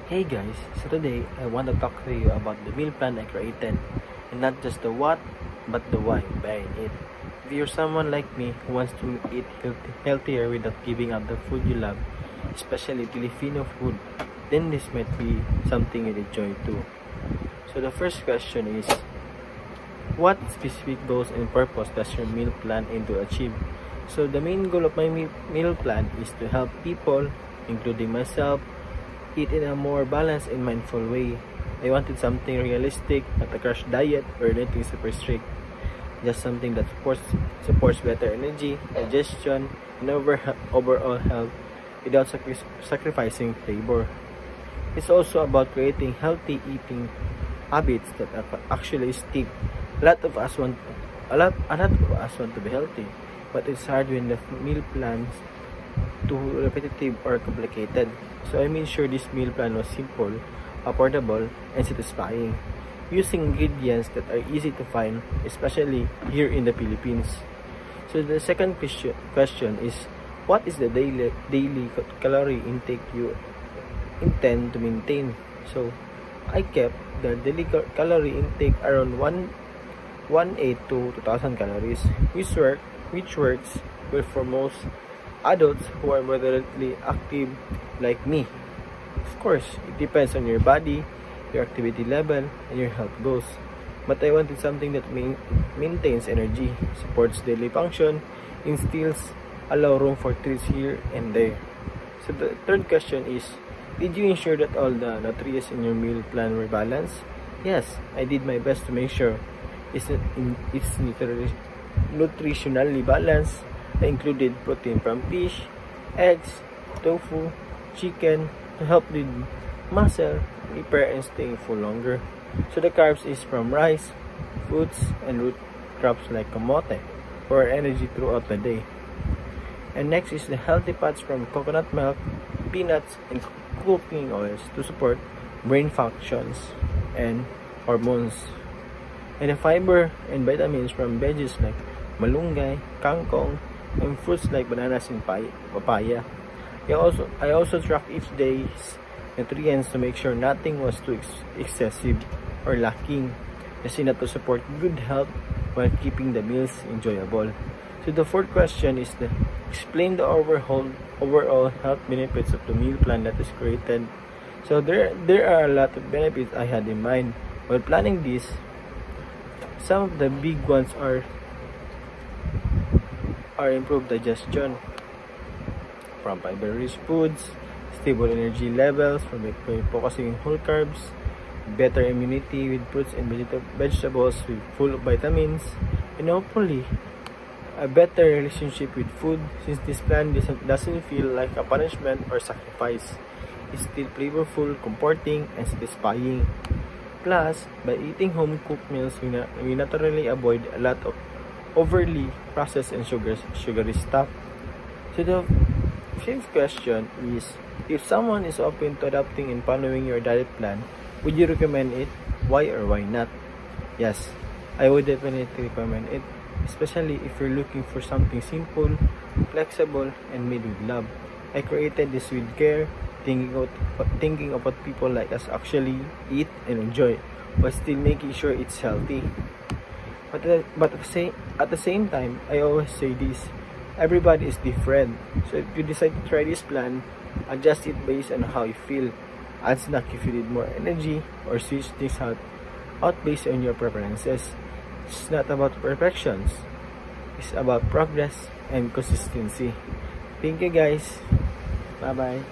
Hey guys, so today I want to talk to you about the meal plan I created, and not just the what, but the why behind it. If you're someone like me who wants to eat healthier without giving up the food you love, especially Filipino food, then this might be something you enjoy too. So the first question is, what specific goals and purpose does your meal plan aim to achieve? So the main goal of my meal plan is to help people, including myself, eat in a more balanced and mindful way. I wanted something realistic, not a crash diet or anything super strict. Just something that supports better energy, digestion, and overall health without sacrificing flavor. It's also about creating healthy eating habits that actually stick. A lot of us want to be healthy, but it's hard when the meal plans too repetitive or complicated. So I made sure this meal plan was simple, affordable, and satisfying, using ingredients that are easy to find, especially here in the Philippines. So the second question is, what is the daily calorie intake you intend to maintain? So I kept the daily calorie intake around 118 to 2,000 calories, which works well for most adults who are moderately active like me. Of course, it depends on your body, your activity level, and your health goals. But I wanted something that maintains energy, supports daily function, and still allow room for treats here and there. So the third question is, did you ensure that all the nutrients in your meal plan were balanced? Yes, I did my best to make sure it's nutritionally balanced. I included protein from fish, eggs, tofu, chicken to help with muscle repair and staying full longer. So the carbs is from rice, fruits, and root crops like kamote for energy throughout the day. And next is the healthy fats from coconut milk, peanuts, and cooking oils to support brain functions and hormones. And the fiber and vitamins from veggies like malunggay, kangkong, and fruits like bananas and papaya. I also track each day's nutrients to make sure nothing was too excessive or lacking, kasi not to support good health while keeping the meals enjoyable. So the fourth question is explain the overall health benefits of the meal plan that is created. So there are a lot of benefits I had in mind while planning this. Some of the big ones are improved digestion from fiber-rich foods, stable energy levels from focusing on whole carbs, better immunity with fruits and vegetables with full of vitamins, and hopefully a better relationship with food, since this plan doesn't feel like a punishment or sacrifice. It's still flavorful, comforting, and satisfying. Plus, by eating home-cooked meals, we naturally avoid a lot of overly processed and sugary stuff. So the fifth question is, if someone is open to adapting and following your diet plan, would you recommend it? Why or why not? Yes, I would definitely recommend it, especially if you're looking for something simple, flexible, and made with love. I created this with care, thinking of what people like us actually eat and enjoy, while still making sure it's healthy. But at the same time, I always say this: everybody is different. So if you decide to try this plan, adjust it based on how you feel. Add snack if you need more energy, or switch things out based on your preferences. It's not about perfections. It's about progress and consistency. Thank you guys. Bye bye.